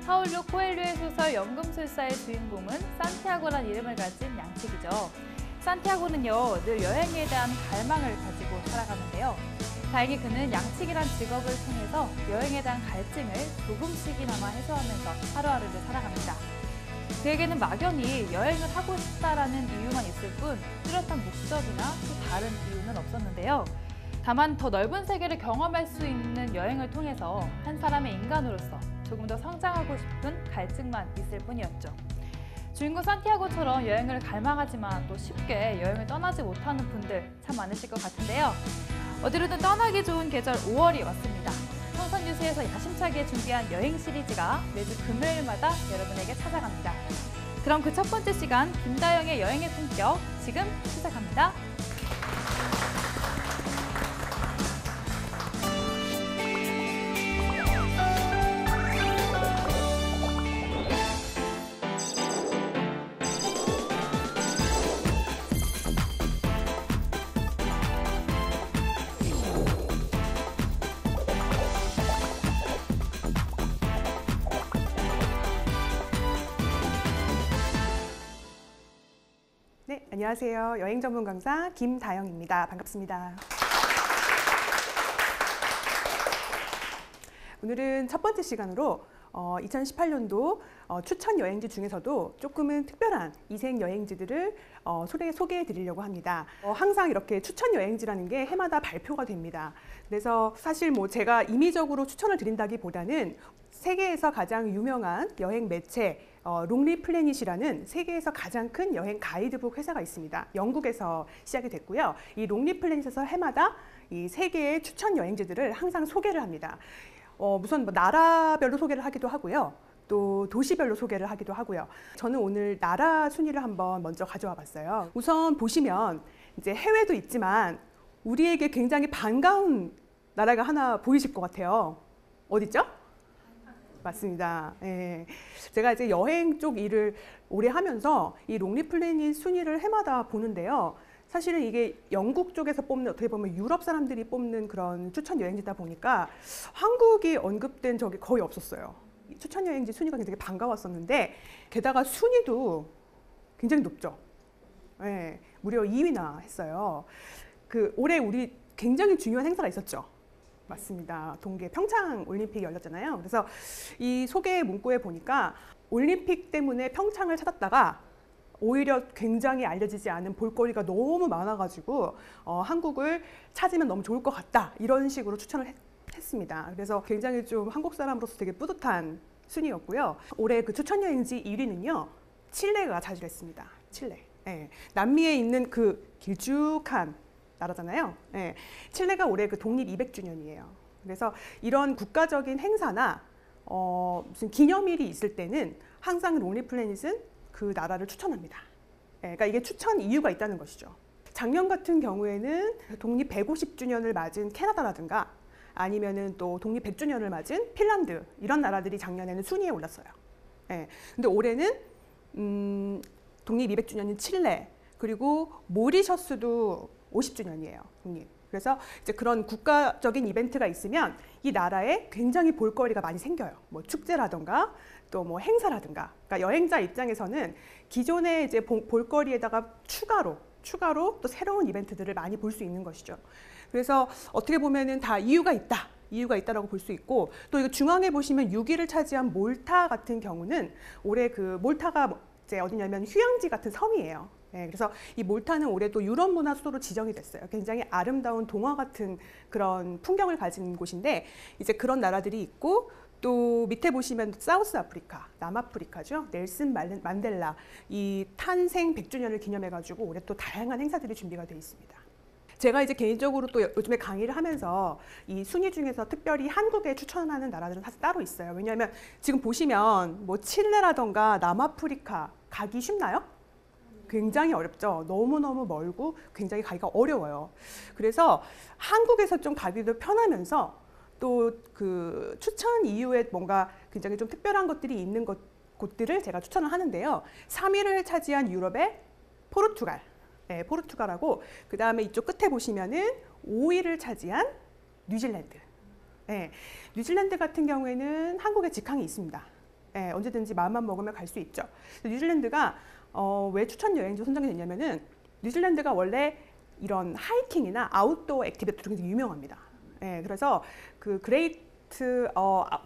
파울로 코엘료의 소설 연금술사의 주인공은 산티아고란 이름을 가진 양측이죠. 산티아고는요, 늘 여행에 대한 갈망을 가지고 살아가는데요. 다행히 그는 양측이란 직업을 통해서 여행에 대한 갈증을 조금씩이나마 해소하면서 하루하루를 살아갑니다. 그에게는 막연히 여행을 하고 싶다라는 이유만 있을 뿐 뚜렷한 목적이나 또 다른 이유는 없었는데요. 다만 더 넓은 세계를 경험할 수 있는 여행을 통해서 한 사람의 인간으로서 조금 더 성장하고 싶은 갈증만 있을 뿐이었죠. 주인공 산티아고처럼 여행을 갈망하지만 또 쉽게 여행을 떠나지 못하는 분들 참 많으실 것 같은데요. 어디로든 떠나기 좋은 계절 5월이 왔습니다. 청선뉴스에서 야심차게 준비한 여행 시리즈가 매주 금요일마다 여러분에게 찾아갑니다. 그럼 그 첫 번째 시간 김다영의 여행의 품격 지금 시작합니다. 네, 안녕하세요. 여행 전문 강사 김다영입니다. 반갑습니다. 오늘은 첫 번째 시간으로 2018년도 추천 여행지 중에서도 조금은 특별한 이색 여행지들을 소개해 드리려고 합니다. 항상 이렇게 추천 여행지라는 게 해마다 발표가 됩니다. 그래서 사실 뭐 제가 임의적으로 추천을 드린다기보다는 세계에서 가장 유명한 여행 매체 롱리 플래닛이라는 세계에서 가장 큰 여행 가이드북 회사가 있습니다. 영국에서 시작이 됐고요. 이 롱리 플래닛에서 해마다 이 세계의 추천 여행지들을 항상 소개를 합니다. 우선 뭐 나라별로 소개를 하기도 하고요. 또 도시별로 소개를 하기도 하고요. 저는 오늘 나라 순위를 한번 먼저 가져와 봤어요. 우선 보시면 이제 해외도 있지만 우리에게 굉장히 반가운 나라가 하나 보이실 것 같아요. 어디죠? 맞습니다. 예. 제가 이제 여행 쪽 일을 오래 하면서 이 롱리 플래닛 순위를 해마다 보는데요. 사실은 이게 영국 쪽에서 뽑는, 어떻게 보면 유럽 사람들이 뽑는 그런 추천 여행지다 보니까 한국이 언급된 적이 거의 없었어요. 추천 여행지 순위가 굉장히 반가웠었는데 게다가 순위도 굉장히 높죠. 예. 무려 2위나 했어요. 올해 우리 굉장히 중요한 행사가 있었죠. 맞습니다. 동계 평창 올림픽이 열렸잖아요. 그래서 이 소개 문구에 보니까 올림픽 때문에 평창을 찾았다가 오히려 굉장히 알려지지 않은 볼거리가 너무 많아가지고 한국을 찾으면 너무 좋을 것 같다. 이런 식으로 추천을 했습니다. 그래서 굉장히 좀 한국 사람으로서 되게 뿌듯한 순위였고요. 올해 그 추천 여행지 1위는요. 칠레가 차지했습니다. 칠레. 네. 남미에 있는 그 길쭉한 나라잖아요. 네. 칠레가 올해 그 독립 200주년이에요. 그래서 이런 국가적인 행사나 무슨 기념일이 있을 때는 항상 롱리 플래닛은 그 나라를 추천합니다. 네. 그러니까 이게 추천 이유가 있다는 것이죠. 작년 같은 경우에는 독립 150주년을 맞은 캐나다라든가 아니면은 또 독립 100주년을 맞은 핀란드 이런 나라들이 작년에는 순위에 올랐어요. 네. 근데 올해는 독립 200주년인 칠레 그리고 모리셔스도 50주년이에요. 독립. 그래서 이제 그런 국가적인 이벤트가 있으면 이 나라에 굉장히 볼거리가 많이 생겨요. 뭐 축제라든가 또 뭐 행사라든가. 그러니까 여행자 입장에서는 기존의 이제 볼거리에다가 추가로 또 새로운 이벤트들을 많이 볼 수 있는 것이죠. 그래서 어떻게 보면은 다 이유가 있다라고 볼 수 있고 또 이거 중앙에 보시면 6위를 차지한 몰타 같은 경우는 올해 그 몰타가 이제 어디냐면 휴양지 같은 섬이에요. 네, 그래서 이 몰타는 올해 또 유럽 문화 수도로 지정이 됐어요. 굉장히 아름다운 동화 같은 그런 풍경을 가진 곳인데 이제 그런 나라들이 있고 또 밑에 보시면 사우스 아프리카, 남아프리카죠. 넬슨 만델라 이 탄생 100주년을 기념해가지고 올해 또 다양한 행사들이 준비가 되어 있습니다. 제가 이제 개인적으로 또 요즘에 강의를 하면서 이 순위 중에서 특별히 한국에 추천하는 나라들은 사실 따로 있어요. 왜냐하면 지금 보시면 뭐 칠레라던가 남아프리카 가기 쉽나요? 굉장히 어렵죠. 너무너무 멀고 굉장히 가기가 어려워요. 그래서 한국에서 좀 가기도 편하면서 또 그 추천 이후에 뭔가 굉장히 좀 특별한 것들이 있는 곳들을 제가 추천을 하는데요. 3위를 차지한 유럽의 포르투갈. 네, 포르투갈하고 그 다음에 이쪽 끝에 보시면은 5위를 차지한 뉴질랜드. 네, 뉴질랜드 같은 경우에는 한국에 직항이 있습니다. 예, 언제든지 마음만 먹으면 갈 수 있죠. 뉴질랜드가 왜 추천 여행지 선정이 됐냐면은 뉴질랜드가 원래 이런 하이킹이나 아웃도어 액티비티로 굉장히 유명합니다. 예, 그래서 그 그레이트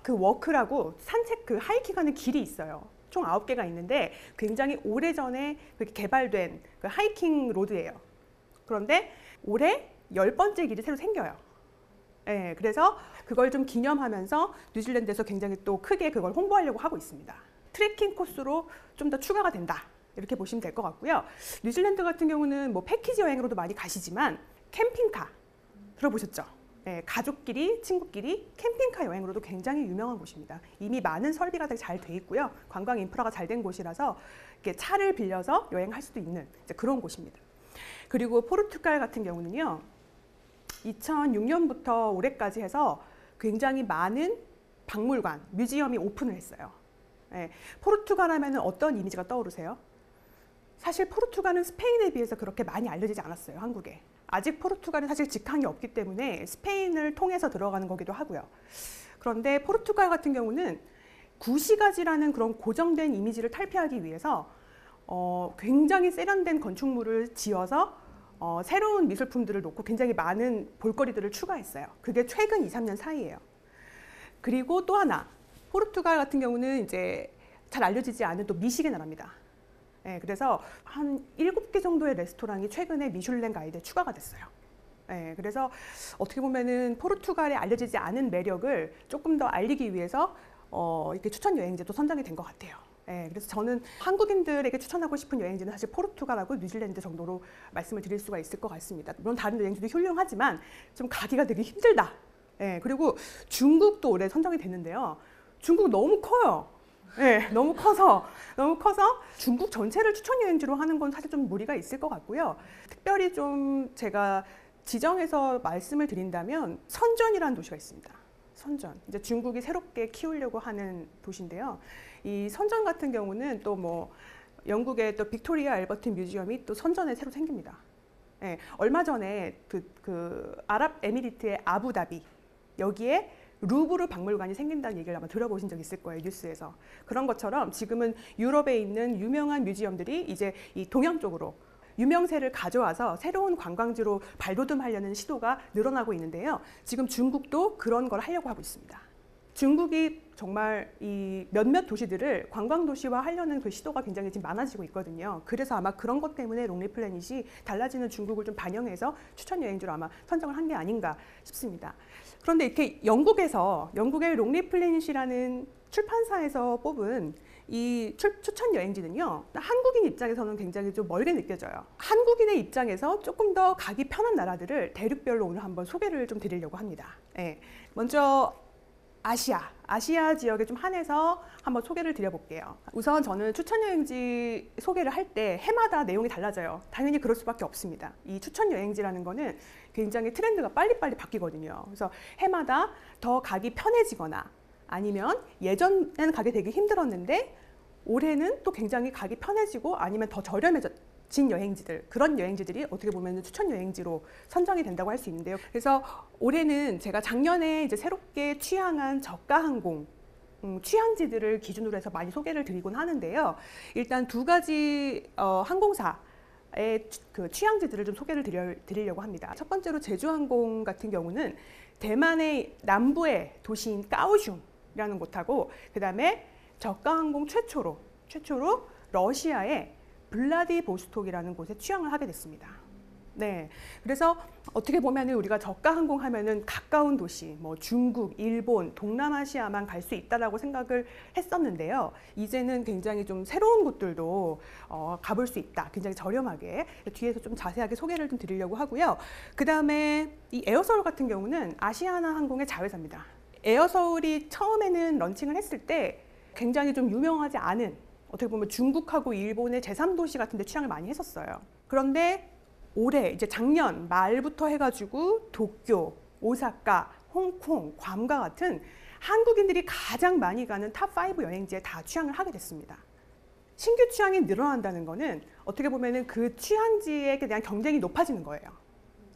그 워크라고 산책 그 하이킹하는 길이 있어요. 총 9개가 있는데 굉장히 오래전에 그렇게 개발된 그 하이킹 로드예요. 그런데 올해 10번째 길이 새로 생겨요. 예, 그래서 그걸 좀 기념하면서 뉴질랜드에서 굉장히 또 크게 그걸 홍보하려고 하고 있습니다. 트레킹 코스로 좀 더 추가가 된다. 이렇게 보시면 될 것 같고요. 뉴질랜드 같은 경우는 뭐 패키지 여행으로도 많이 가시지만 캠핑카 들어보셨죠? 예, 가족끼리, 친구끼리 캠핑카 여행으로도 굉장히 유명한 곳입니다. 이미 많은 설비가 되게 잘 돼 있고요. 관광 인프라가 잘 된 곳이라서 이렇게 차를 빌려서 여행할 수도 있는 이제 그런 곳입니다. 그리고 포르투갈 같은 경우는요. 2006년부터 올해까지 해서 굉장히 많은 박물관, 뮤지엄이 오픈을 했어요. 예, 포르투갈 하면 어떤 이미지가 떠오르세요? 사실 포르투갈은 스페인에 비해서 그렇게 많이 알려지지 않았어요, 한국에. 아직 포르투갈은 사실 직항이 없기 때문에 스페인을 통해서 들어가는 거기도 하고요. 그런데 포르투갈 같은 경우는 구시가지라는 그런 고정된 이미지를 탈피하기 위해서 굉장히 세련된 건축물을 지어서 새로운 미술품들을 놓고 굉장히 많은 볼거리들을 추가했어요. 그게 최근 2, 3년 사이예요. 그리고 또 하나, 포르투갈 같은 경우는 이제 잘 알려지지 않은 또 미식의 나라입니다. 예, 그래서 한 7개 정도의 레스토랑이 최근에 미슐랭 가이드에 추가가 됐어요. 예, 그래서 어떻게 보면은 포르투갈에 알려지지 않은 매력을 조금 더 알리기 위해서 이렇게 추천 여행지도 선정이 된 것 같아요. 예, 그래서 저는 한국인들에게 추천하고 싶은 여행지는 사실 포르투갈하고 뉴질랜드 정도로 말씀을 드릴 수가 있을 것 같습니다. 물론 다른 여행지도 훌륭하지만 좀 가기가 되게 힘들다. 예, 그리고 중국도 올해 선정이 됐는데요. 중국 너무 커요. 네, 너무 커서 중국 전체를 추천 여행지로 하는 건 사실 좀 무리가 있을 것 같고요. 특별히 좀 제가 지정해서 말씀을 드린다면 선전이라는 도시가 있습니다. 선전. 이제 중국이 새롭게 키우려고 하는 도시인데요. 이 선전 같은 경우는 또 뭐 영국의 또 빅토리아 알버트 뮤지엄이 또 선전에 새로 생깁니다. 네, 얼마 전에 그 아랍에미리트의 아부다비 여기에 루브르 박물관이 생긴다는 얘기를 아마 들어보신 적 있을 거예요, 뉴스에서. 그런 것처럼 지금은 유럽에 있는 유명한 뮤지엄들이 이제 이 동양 쪽으로 유명세를 가져와서 새로운 관광지로 발돋움하려는 시도가 늘어나고 있는데요. 지금 중국도 그런 걸 하려고 하고 있습니다. 중국이 정말 이 몇몇 도시들을 관광도시화 하려는 그 시도가 굉장히 지금 많아지고 있거든요. 그래서 아마 그런 것 때문에 롱리플래닛이 달라지는 중국을 좀 반영해서 추천 여행지로 아마 선정을 한 게 아닌가 싶습니다. 그런데 이렇게 영국의 롱리플래닛이라는 출판사에서 뽑은 이 추천 여행지는요, 한국인 입장에서는 굉장히 좀 멀게 느껴져요. 한국인의 입장에서 조금 더 가기 편한 나라들을 대륙별로 오늘 한번 소개를 좀 드리려고 합니다. 네. 먼저 아시아 지역에 좀 한해서 한번 소개를 드려볼게요. 우선 저는 추천 여행지 소개를 할 때 해마다 내용이 달라져요. 당연히 그럴 수밖에 없습니다. 이 추천 여행지라는 거는 굉장히 트렌드가 빨리빨리 바뀌거든요. 그래서 해마다 더 가기 편해지거나 아니면 예전에는 가기 되게 힘들었는데 올해는 또 굉장히 가기 편해지고 아니면 더 저렴해진 여행지들, 그런 여행지들이 어떻게 보면 추천 여행지로 선정이 된다고 할 수 있는데요. 그래서 올해는 제가 작년에 이제 새롭게 취항한 저가 항공 취향지들을 기준으로 해서 많이 소개를 드리곤 하는데요. 일단 두 가지 항공사의 그 취향지들을 좀 소개를 드리려고 합니다. 첫 번째로 제주항공 같은 경우는 대만의 남부의 도시인 까오슝이라는 곳하고 그다음에 저가항공 최초로 러시아의 블라디보스톡이라는 곳에 취항을 하게 됐습니다. 네, 그래서 어떻게 보면 우리가 저가 항공 하면은 가까운 도시, 뭐 중국, 일본, 동남아시아만 갈 수 있다라고 생각을 했었는데요. 이제는 굉장히 좀 새로운 곳들도 가볼 수 있다. 굉장히 저렴하게. 뒤에서 좀 자세하게 소개를 좀 드리려고 하고요. 그 다음에 이 에어서울 같은 경우는 아시아나 항공의 자회사입니다. 에어서울이 처음에는 런칭을 했을 때 굉장히 좀 유명하지 않은 어떻게 보면 중국하고 일본의 제3도시 같은 데 취향을 많이 했었어요. 그런데 올해 이제 작년 말부터 해가지고 도쿄, 오사카, 홍콩, 괌과 같은 한국인들이 가장 많이 가는 탑5 여행지에 다 취항을 하게 됐습니다. 신규 취항이 늘어난다는 거는 어떻게 보면은 그 취항지에 대한 경쟁이 높아지는 거예요.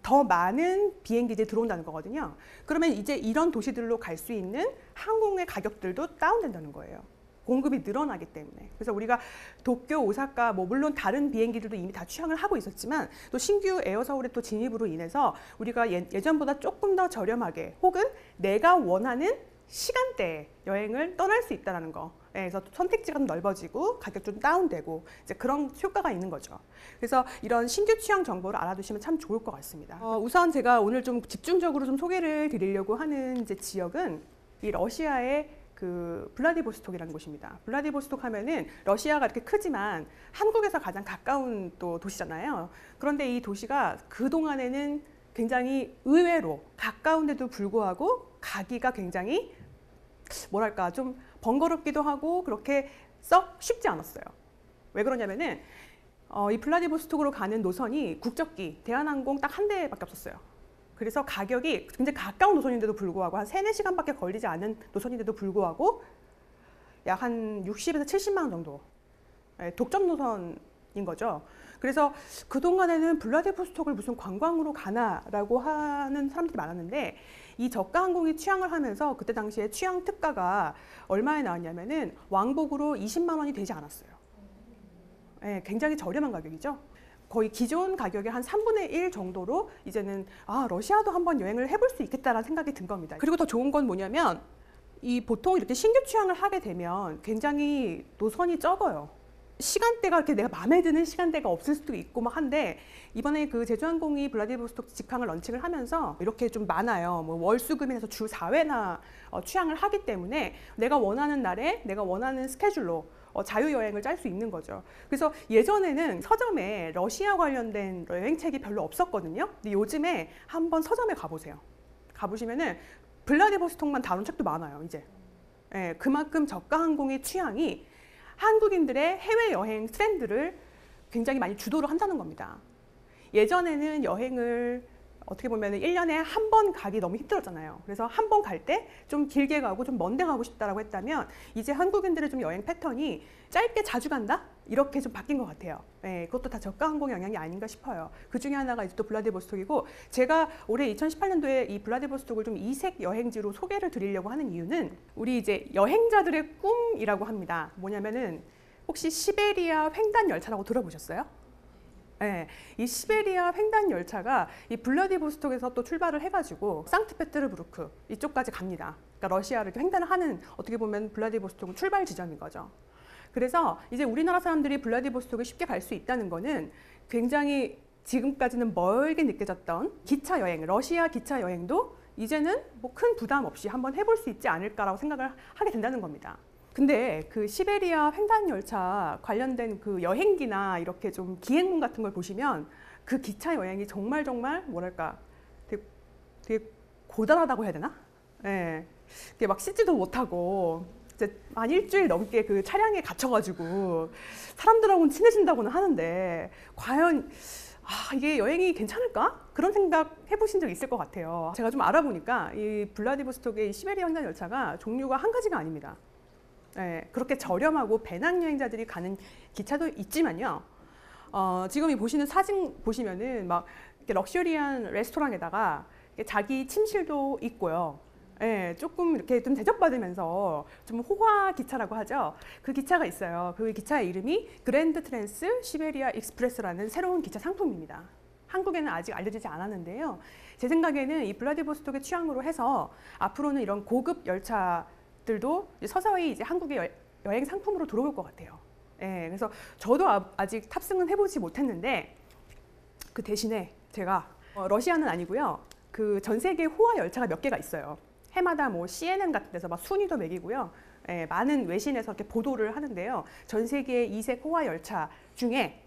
더 많은 비행기들이 들어온다는 거거든요. 그러면 이제 이런 도시들로 갈 수 있는 항공의 가격들도 다운된다는 거예요. 공급이 늘어나기 때문에. 그래서 우리가 도쿄, 오사카, 뭐 물론 다른 비행기들도 이미 다 취항을 하고 있었지만 또 신규 에어서울의 또 진입으로 인해서 우리가 예전보다 조금 더 저렴하게 혹은 내가 원하는 시간대에 여행을 떠날 수 있다는 거. 그래서 선택지가 좀 넓어지고 가격 좀 다운되고 이제 그런 효과가 있는 거죠. 그래서 이런 신규 취향 정보를 알아두시면 참 좋을 것 같습니다. 우선 제가 오늘 좀 집중적으로 좀 소개를 드리려고 하는 이제 지역은 이 러시아의 그 블라디보스톡이라는 곳입니다. 블라디보스톡 하면은 러시아가 이렇게 크지만 한국에서 가장 가까운 또 도시잖아요. 그런데 이 도시가 그 동안에는 굉장히 의외로 가까운데도 불구하고 가기가 굉장히 뭐랄까 좀 번거롭기도 하고 그렇게 썩 쉽지 않았어요. 왜 그러냐면은 이 블라디보스톡으로 가는 노선이 국적기 대한항공 딱 한 대밖에 없었어요. 그래서 가격이 굉장히 가까운 노선인데도 불구하고 한 3-4시간밖에 걸리지 않은 노선인데도 불구하고 약 한 60에서 70만 원 정도 독점 노선인 거죠. 그래서 그동안에는 블라디보스톡을 무슨 관광으로 가나라고 하는 사람들이 많았는데 이 저가 항공이 취항을 하면서 그때 당시에 취항 특가가 얼마에 나왔냐면은 왕복으로 20만 원이 되지 않았어요. 네, 굉장히 저렴한 가격이죠. 거의 기존 가격의 한 3분의 1 정도로 이제는 러시아도 한번 여행을 해볼 수 있겠다라는 생각이 든 겁니다. 그리고 더 좋은 건 뭐냐면 이 보통 이렇게 신규 취항을 하게 되면 굉장히 노선이 적어요. 시간대가 이렇게 내가 마음에 드는 시간대가 없을 수도 있고 막 한데 이번에 그 제주항공이 블라디보스톡 직항을 런칭을 하면서 이렇게 좀 많아요. 뭐 월수금에서 주 4회나 취항을 하기 때문에 내가 원하는 날에 내가 원하는 스케줄로 자유여행을 짤 수 있는 거죠. 그래서 예전에는 서점에 러시아 관련된 여행책이 별로 없었거든요. 근데 요즘에 한번 서점에 가보세요. 가보시면은 블라디보스톡만 다룬 책도 많아요, 이제. 예, 그만큼 저가 항공의 취향이 한국인들의 해외여행 트렌드를 굉장히 많이 주도를 한다는 겁니다. 예전에는 여행을 어떻게 보면 1년에 한 번 가기 너무 힘들었잖아요. 그래서 한 번 갈 때 좀 길게 가고 좀 먼데 가고 싶다라고 했다면 이제 한국인들의 좀 여행 패턴이 짧게 자주 간다? 이렇게 좀 바뀐 것 같아요. 네, 그것도 다 저가 항공 영향이 아닌가 싶어요. 그 중에 하나가 이제 또 블라디보스톡이고 제가 올해 2018년도에 이 블라디보스톡을 좀 이색 여행지로 소개를 드리려고 하는 이유는 우리 이제 여행자들의 꿈이라고 합니다. 뭐냐면은 혹시 시베리아 횡단 열차라고 들어보셨어요? 네, 이 시베리아 횡단 열차가 이 블라디보스톡에서 또 출발을 해가지고 상트페테르부르크 이쪽까지 갑니다. 그러니까 러시아를 횡단을 하는 어떻게 보면 블라디보스톡은 출발 지점인 거죠. 그래서 이제 우리나라 사람들이 블라디보스톡에 쉽게 갈 수 있다는 거는 굉장히 지금까지는 멀게 느껴졌던 기차 여행, 러시아 기차 여행도 이제는 뭐 큰 부담 없이 한번 해볼 수 있지 않을까라고 생각을 하게 된다는 겁니다. 근데 그 시베리아 횡단 열차 관련된 그 여행기나 이렇게 좀 기행문 같은 걸 보시면 그 기차 여행이 정말 뭐랄까 되게 고단하다고 해야 되나? 예. 이게 막 씻지도 못하고 이제 한 일주일 넘게 그 차량에 갇혀가지고 사람들하고는 친해진다고는 하는데 과연 이게 여행이 괜찮을까? 그런 생각 해보신 적 있을 것 같아요. 제가 좀 알아보니까 이 블라디보스톡의 시베리아 횡단 열차가 종류가 한 가지가 아닙니다. 네, 그렇게 저렴하고 배낭여행자들이 가는 기차도 있지만요. 지금 이 보시는 사진 보시면은 막 이렇게 럭셔리한 레스토랑에다가 자기 침실도 있고요. 네, 조금 이렇게 좀 대접받으면서 좀 호화 기차라고 하죠. 그 기차가 있어요. 그 기차의 이름이 그랜드 트랜스 시베리아 익스프레스라는 새로운 기차 상품입니다. 한국에는 아직 알려지지 않았는데요. 제 생각에는 이 블라디보스톡의 취향으로 해서 앞으로는 이런 고급 열차들도 서서히 이제 한국의 여행 상품으로 들어올 것 같아요. 예, 그래서 저도 아직 탑승은 해보지 못했는데 그 대신에 제가 러시아는 아니고요. 그 전 세계 호화 열차가 몇 개가 있어요. 해마다 뭐 CNN 같은 데서 막 순위도 매기고요. 예, 많은 외신에서 이렇게 보도를 하는데요. 전 세계 이색 호화 열차 중에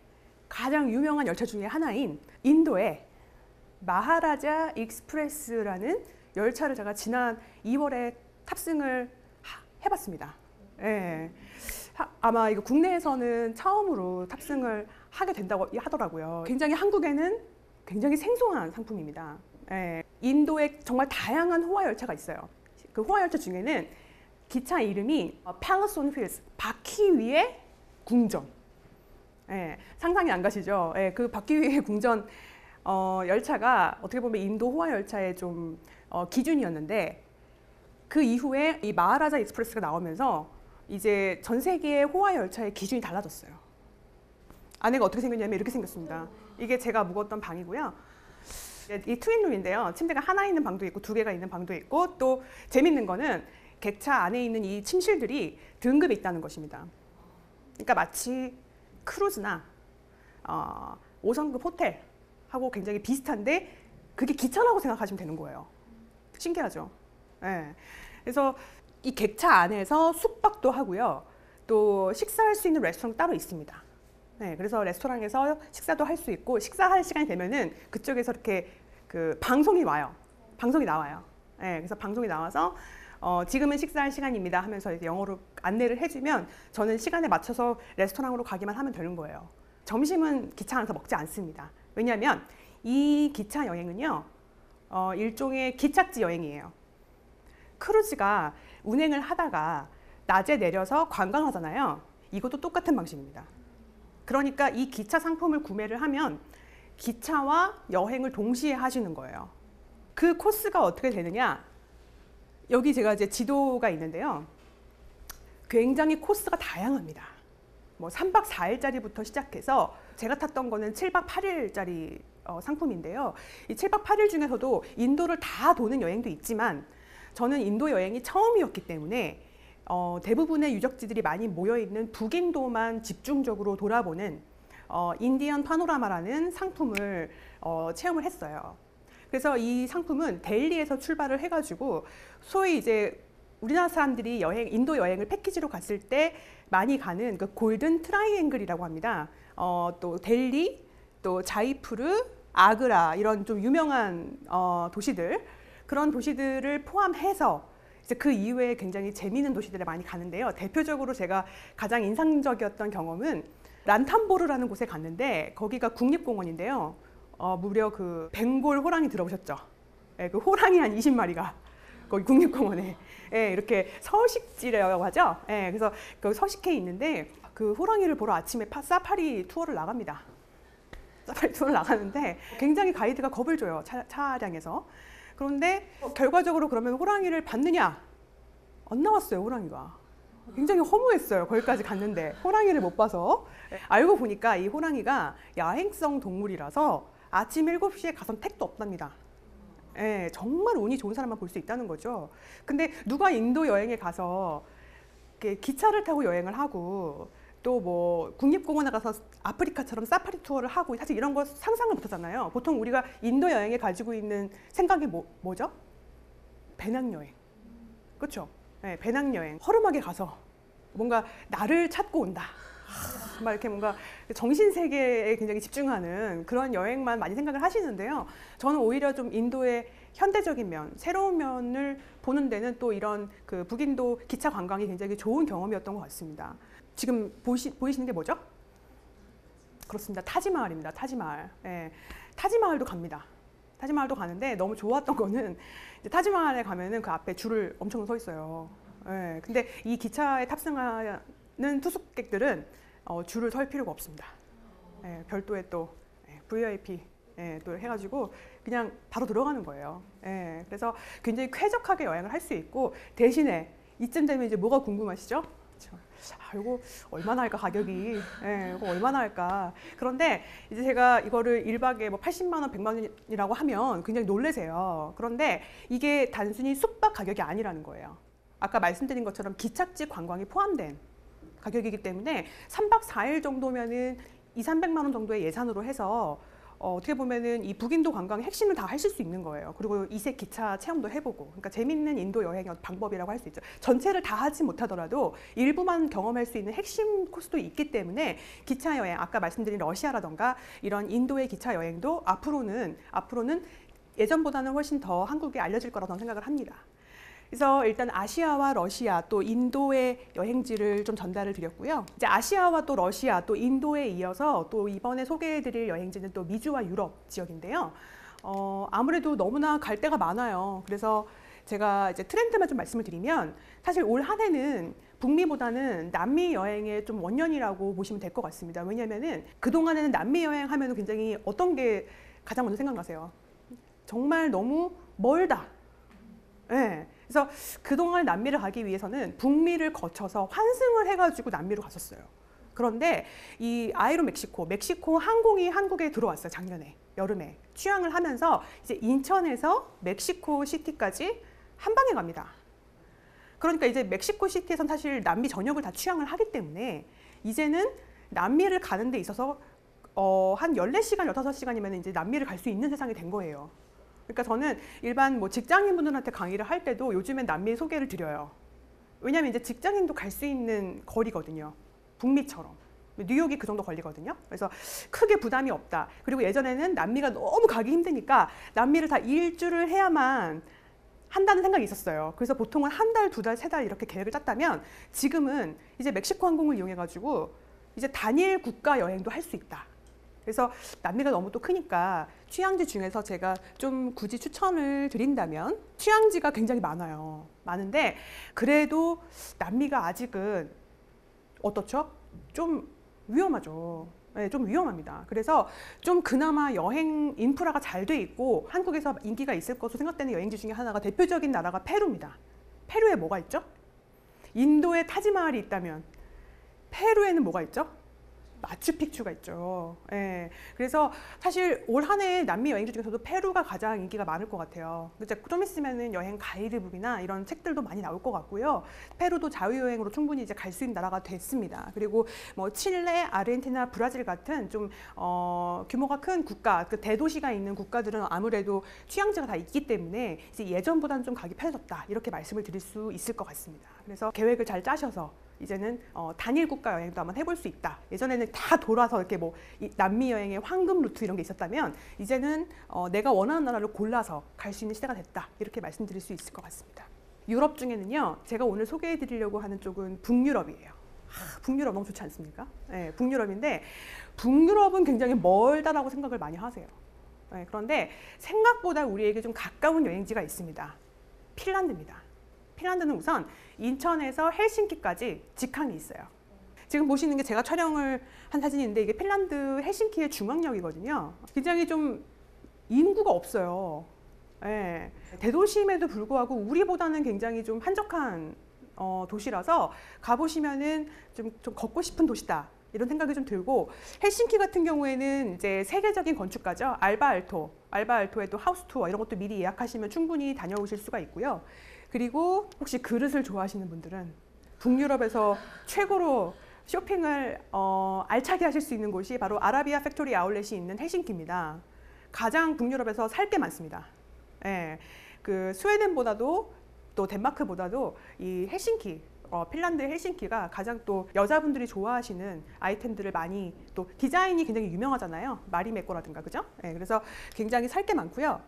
가장 유명한 열차 중에 하나인 인도의 마하라자 익스프레스라는 열차를 제가 지난 2월에 탑승을 해봤습니다. 예. 아마 이거 국내에서는 처음으로 탑승을 하게 된다고 하더라고요. 굉장히 한국에는 굉장히 생소한 상품입니다. 예. 인도에 정말 다양한 호화 열차가 있어요. 그 호화 열차 중에는 기차 이름이 Palace on Wheels, 바퀴 위의 궁전. 예. 상상이 안 가시죠? 예. 그 바퀴 위의 궁전 열차가 어떻게 보면 인도 호화 열차의 좀 기준이었는데 그 이후에 이 마하라자 익스프레스가 나오면서 이제 전 세계의 호화 열차의 기준이 달라졌어요. 안에가 어떻게 생겼냐면 이렇게 생겼습니다. 이게 제가 묵었던 방이고요. 이 트윈룸인데요. 침대가 하나 있는 방도 있고 두 개가 있는 방도 있고, 또 재밌는 거는 객차 안에 있는 이 침실들이 등급이 있다는 것입니다. 그러니까 마치 크루즈나 5성급 호텔하고 굉장히 비슷한데 그게 기차라고 생각하시면 되는 거예요. 신기하죠? 네. 그래서 이 객차 안에서 숙박도 하고요. 또 식사할 수 있는 레스토랑 따로 있습니다. 네, 그래서 레스토랑에서 식사도 할 수 있고, 식사할 시간이 되면은 그쪽에서 이렇게 그 방송이 와요. 방송이 나와요. 네, 그래서 방송이 나와서 지금은 식사할 시간입니다 하면서 이제 영어로 안내를 해주면 저는 시간에 맞춰서 레스토랑으로 가기만 하면 되는 거예요. 점심은 기차 안에서 먹지 않습니다. 왜냐하면 이 기차 여행은요, 일종의 기착지 여행이에요. 크루즈가 운행을 하다가 낮에 내려서 관광하잖아요. 이것도 똑같은 방식입니다. 그러니까 이 기차 상품을 구매를 하면 기차와 여행을 동시에 하시는 거예요. 그 코스가 어떻게 되느냐? 여기 제가 이제 지도가 있는데요. 굉장히 코스가 다양합니다. 뭐 3박 4일짜리부터 시작해서 제가 탔던 거는 7박 8일짜리 상품인데요. 이 7박 8일 중에서도 인도를 다 도는 여행도 있지만 저는 인도 여행이 처음이었기 때문에 대부분의 유적지들이 많이 모여있는 북인도만 집중적으로 돌아보는 인디언 파노라마라는 상품을 체험을 했어요. 그래서 이 상품은 델리에서 출발을 해가지고 소위 이제 우리나라 사람들이 인도 여행을 패키지로 갔을 때 많이 가는 그 골든 트라이앵글이라고 합니다. 또 델리, 또 자이푸르, 아그라 이런 좀 유명한 도시들, 그런 도시들을 포함해서 이제 그 이외에 굉장히 재미있는 도시들에 많이 가는데요. 대표적으로 제가 가장 인상적이었던 경험은 란탐보르라는 곳에 갔는데 거기가 국립공원인데요. 무려 그 벵골 호랑이 들어보셨죠? 네, 그 호랑이 한 20마리가 거기 국립공원에 이렇게 서식지라고 하죠. 그래서 그 서식해 있는데 그 호랑이를 보러 아침에 사파리 투어를 나갑니다. 사파리 투어를 나가는데 굉장히 가이드가 겁을 줘요. 차량에서. 그런데 결과적으로 그러면 호랑이를 봤느냐? 안 나왔어요, 호랑이가. 굉장히 허무했어요. 거기까지 갔는데 호랑이를 못 봐서. 알고 보니까 이 호랑이가 야행성 동물이라서 아침 7시에 가선 택도 없답니다. 정말 운이 좋은 사람만 볼 수 있다는 거죠. 근데 누가 인도 여행에 가서 기차를 타고 여행을 하고 또 뭐 국립공원에 가서 아프리카처럼 사파리 투어를 하고 사실 이런 거 상상을 못 하잖아요. 보통 우리가 인도 여행에 가지고 있는 생각이 뭐죠? 배낭여행. 그렇죠? 배낭여행. 허름하게 가서 뭔가 나를 찾고 온다. 막 이렇게 뭔가 정신세계에 굉장히 집중하는 그런 여행만 많이 생각을 하시는데요. 저는 오히려 좀 인도의 현대적인 면, 새로운 면을 보는 데는 또 이런 그 북인도 기차 관광이 굉장히 좋은 경험이었던 것 같습니다. 지금 보이시는 게 뭐죠? 그렇습니다. 타지마할입니다. 타지마할. 타지마할도 갑니다. 타지마할도 가는데 너무 좋았던 거는 이제 타지마할에 가면은 그 앞에 줄을 엄청 서 있어요. 근데 이 기차에 탑승하는 투숙객들은 줄을 설 필요가 없습니다. 별도의 또 VIP 또 해가지고 그냥 바로 들어가는 거예요. 그래서 굉장히 쾌적하게 여행을 할 수 있고, 대신에 이쯤 되면 이제 뭐가 궁금하시죠? 이거 얼마나 할까 가격이? 이거 얼마나 할까? 그런데 이제 제가 이거를 1박에 뭐 80만 원, 100만 원이라고 하면 굉장히 놀라세요. 그런데 이게 단순히 숙박 가격이 아니라는 거예요. 아까 말씀드린 것처럼 기착지 관광이 포함된 가격이기 때문에 3박 4일 정도면은 200~300만 원 정도의 예산으로 해서 어떻게 보면은 이 북인도 관광의 핵심을 다 하실 수 있는 거예요. 그리고 이색 기차 체험도 해보고, 그러니까 재밌는 인도 여행의 방법이라고 할 수 있죠. 전체를 다 하지 못하더라도 일부만 경험할 수 있는 핵심 코스도 있기 때문에 기차 여행, 아까 말씀드린 러시아라던가 이런 인도의 기차 여행도 앞으로는 예전보다는 훨씬 더 한국에 알려질 거라고 생각을 합니다. 그래서 일단 아시아와 러시아 또 인도의 여행지를 좀 전달을 드렸고요. 이제 아시아와 또 러시아 또 인도에 이어서 또 이번에 소개해드릴 여행지는 또 미주와 유럽 지역인데요. 아무래도 너무나 갈 데가 많아요. 그래서 제가 이제 트렌드만 좀 말씀을 드리면 사실 올 한 해는 북미보다는 남미 여행의 좀 원년이라고 보시면 될 것 같습니다. 왜냐하면은 그동안에는 남미 여행하면 굉장히 어떤 게 가장 먼저 생각나세요? 정말 너무 멀다. 그래서 그동안 남미를 가기 위해서는 북미를 거쳐서 환승을 해가지고 남미로 갔었어요. 그런데 이 아에로 멕시코 항공이 한국에 들어왔어요. 작년에 여름에 취항을 하면서 이제 인천에서 멕시코 시티까지 한 방에 갑니다. 그러니까 이제 멕시코 시티에선 사실 남미 전역을 다 취항을 하기 때문에 이제는 남미를 가는 데 있어서 한 14시간, 15시간이면 이제 남미를 갈 수 있는 세상이 된 거예요. 그러니까 저는 일반 뭐 직장인분들한테 강의를 할 때도 요즘엔 남미 소개를 드려요. 왜냐하면 이제 직장인도 갈 수 있는 거리거든요. 북미처럼. 뉴욕이 그 정도 걸리거든요. 그래서 크게 부담이 없다. 그리고 예전에는 남미가 너무 가기 힘드니까 남미를 다 일주를 해야만 한다는 생각이 있었어요. 그래서 보통은 한 달, 두 달, 세 달 이렇게 계획을 짰다면 지금은 이제 멕시코 항공을 이용해가지고 이제 단일 국가 여행도 할 수 있다. 그래서 남미가 너무 또 크니까 취향지 중에서 제가 좀 굳이 추천을 드린다면 취향지가 굉장히 많아요. 많은데 그래도 남미가 아직은 어떻죠? 좀 위험하죠. 네, 좀 위험합니다. 그래서 좀 그나마 여행 인프라가 잘 돼 있고 한국에서 인기가 있을 것으로 생각되는 여행지 중에 하나가 대표적인 나라가 페루입니다. 페루에 뭐가 있죠? 인도에 타지마할이 있다면 페루에는 뭐가 있죠? 마추픽추가 있죠. 예. 그래서 사실 올 한 해 남미 여행지 중에서도 페루가 가장 인기가 많을 것 같아요. 이제 좀 있으면은 여행 가이드북이나 이런 책들도 많이 나올 것 같고요. 페루도 자유여행으로 충분히 이제 갈 수 있는 나라가 됐습니다. 그리고 뭐 칠레, 아르헨티나, 브라질 같은 좀 규모가 큰 국가, 그 대도시가 있는 국가들은 아무래도 취향지가 다 있기 때문에 이제 예전보다는 좀 가기 편해졌다 이렇게 말씀을 드릴 수 있을 것 같습니다. 그래서 계획을 잘 짜셔서 이제는 단일 국가 여행도 한번 해볼 수 있다. 예전에는 다 돌아서 이렇게 뭐 남미 여행의 황금 루트 이런 게 있었다면 이제는 내가 원하는 나라를 골라서 갈 수 있는 시대가 됐다. 이렇게 말씀드릴 수 있을 것 같습니다. 유럽 중에는요, 제가 오늘 소개해드리려고 하는 쪽은 북유럽이에요. 북유럽 너무 좋지 않습니까? 네, 북유럽인데 북유럽은 굉장히 멀다라고 생각을 많이 하세요. 네, 그런데 생각보다 우리에게 좀 가까운 여행지가 있습니다. 핀란드입니다. 핀란드는 우선 인천에서 헬싱키까지 직항이 있어요. 지금 보시는 게 제가 촬영을 한 사진인데 이게 핀란드 헬싱키의 중앙역이거든요. 굉장히 좀 인구가 없어요. 예. 대도시임에도 불구하고 우리보다는 굉장히 좀 한적한 도시라서 가보시면은 좀 걷고 싶은 도시다. 이런 생각이 좀 들고 헬싱키 같은 경우에는 이제 세계적인 건축가죠. 알바알토의 또 하우스 투어 이런 것도 미리 예약하시면 충분히 다녀오실 수가 있고요. 그리고 혹시 그릇을 좋아하시는 분들은 북유럽에서 최고로 쇼핑을 알차게 하실 수 있는 곳이 바로 아라비아 팩토리 아울렛이 있는 헬싱키입니다. 가장 북유럽에서 살 게 많습니다. 예, 그 스웨덴보다도 또 덴마크보다도 이 헬싱키, 핀란드 헬싱키가 가장 또 여자분들이 좋아하시는 아이템들을 많이 또 디자인이 굉장히 유명하잖아요. 마리메꼬라든가 그죠? 예, 그래서 굉장히 살 게 많고요.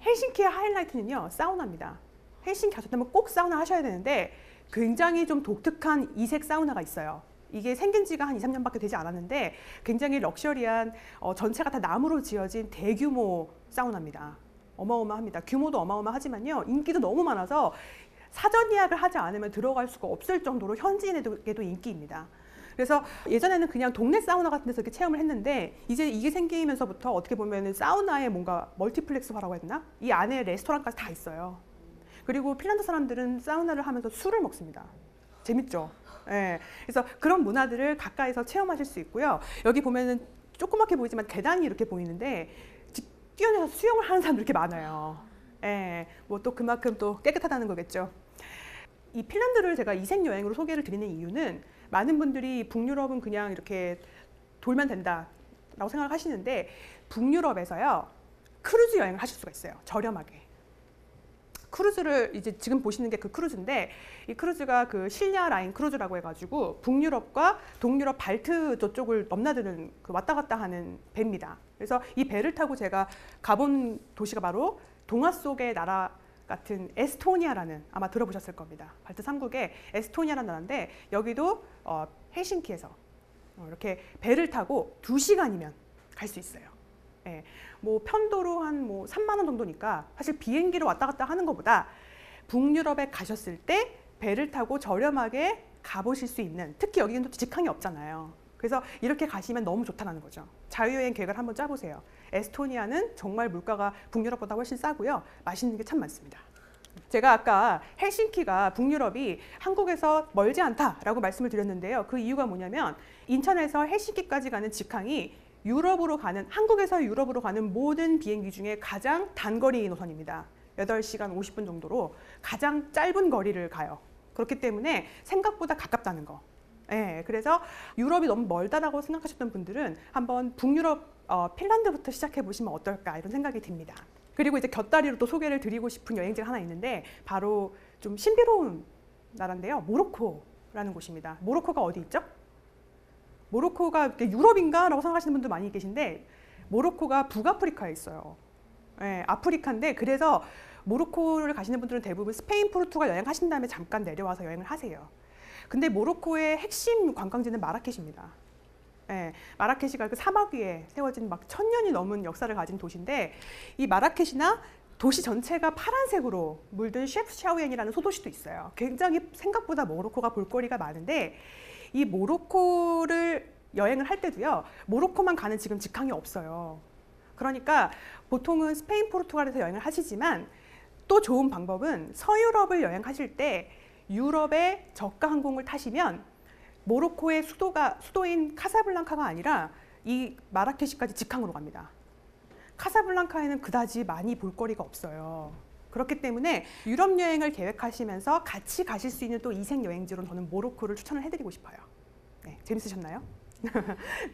헬싱키의 하이라이트는요 사우나입니다. 헬싱키 가셨다면 꼭 사우나 하셔야 되는데 굉장히 좀 독특한 이색 사우나가 있어요. 이게 생긴 지가 한 2, 3년밖에 되지 않았는데 굉장히 럭셔리한 전체가 다 나무로 지어진 대규모 사우나입니다. 어마어마합니다. 규모도 어마어마하지만요. 인기도 너무 많아서 사전 예약을 하지 않으면 들어갈 수가 없을 정도로 현지인에게도 인기입니다. 그래서 예전에는 그냥 동네 사우나 같은 데서 이렇게 체험을 했는데 이제 이게 생기면서부터 어떻게 보면 사우나에 뭔가 멀티플렉스화라고 해야 되나? 이 안에 레스토랑까지 다 있어요. 그리고 핀란드 사람들은 사우나를 하면서 술을 먹습니다. 재밌죠? 예. 그래서 그런 문화들을 가까이서 체험하실 수 있고요. 여기 보면은 조그맣게 보이지만 계단이 이렇게 보이는데 뛰어내서 수영을 하는 사람들이 이렇게 많아요. 예. 뭐 또 그만큼 또 깨끗하다는 거겠죠. 이 핀란드를 제가 이색 여행으로 소개를 드리는 이유는 많은 분들이 북유럽은 그냥 이렇게 돌면 된다라고 생각을 하시는데 북유럽에서요 크루즈 여행을 하실 수가 있어요. 저렴하게. 크루즈를 이제 지금 보시는 게 그 크루즈인데 이 크루즈가 그 실냐 라인 크루즈라고 해가지고 북유럽과 동유럽 발트 저쪽을 넘나드는 그 왔다 갔다 하는 배입니다. 그래서 이 배를 타고 제가 가본 도시가 바로 동화 속의 나라 같은 에스토니아라는 아마 들어보셨을 겁니다. 발트 3국의 에스토니아라는 나라인데 여기도 헬싱키에서 이렇게 배를 타고 2시간이면 갈 수 있어요. 예, 뭐 편도로 한 뭐 3만 원 정도니까 사실 비행기로 왔다 갔다 하는 것보다 북유럽에 가셨을 때 배를 타고 저렴하게 가보실 수 있는, 특히 여기는 또 직항이 없잖아요. 그래서 이렇게 가시면 너무 좋다는 거죠. 자유여행 계획을 한번 짜보세요. 에스토니아는 정말 물가가 북유럽보다 훨씬 싸고요. 맛있는 게 참 많습니다. 제가 아까 헬싱키가 북유럽이 한국에서 멀지 않다라고 말씀을 드렸는데요. 그 이유가 뭐냐면 인천에서 헬싱키까지 가는 직항이 한국에서 유럽으로 가는 모든 비행기 중에 가장 단거리 노선입니다. 8시간 50분 정도로 가장 짧은 거리를 가요. 그렇기 때문에 생각보다 가깝다는 거. 네, 그래서 유럽이 너무 멀다라고 생각하셨던 분들은 한번 북유럽 핀란드부터 시작해 보시면 어떨까 이런 생각이 듭니다. 그리고 이제 곁다리로 또 소개를 드리고 싶은 여행지가 하나 있는데 바로 좀 신비로운 나라인데요. 모로코라는 곳입니다. 모로코가 어디 있죠? 모로코가 유럽인가? 라고 생각하시는 분들 많이 계신데 모로코가 북아프리카에 있어요. 네, 아프리카인데 그래서 모로코를 가시는 분들은 대부분 스페인, 포르투갈 여행하신 다음에 잠깐 내려와서 여행을 하세요. 근데 모로코의 핵심 관광지는 마라케시입니다. 네, 마라케시가 그 사막 위에 세워진 막 1000년이 넘은 역사를 가진 도시인데 이 마라케시나 도시 전체가 파란색으로 물든 셰프샤우엔이라는 소도시도 있어요. 굉장히 생각보다 모로코가 볼거리가 많은데 이 모로코를 여행을 할 때도요. 모로코만 가는 지금 직항이 없어요. 그러니까 보통은 스페인, 포르투갈에서 여행을 하시지만 또 좋은 방법은 서유럽을 여행하실 때 유럽의 저가 항공을 타시면 모로코의 수도인 카사블랑카가 아니라 이 마라케시까지 직항으로 갑니다. 카사블랑카에는 그다지 많이 볼거리가 없어요. 그렇기 때문에 유럽 여행을 계획하시면서 같이 가실 수 있는 또 이색 여행지로 저는 모로코를 추천을 해드리고 싶어요. 네, 재밌으셨나요?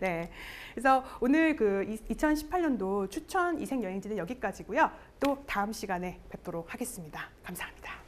네, 그래서 오늘 그 2018년도 추천 이색 여행지는 여기까지고요. 또 다음 시간에 뵙도록 하겠습니다. 감사합니다.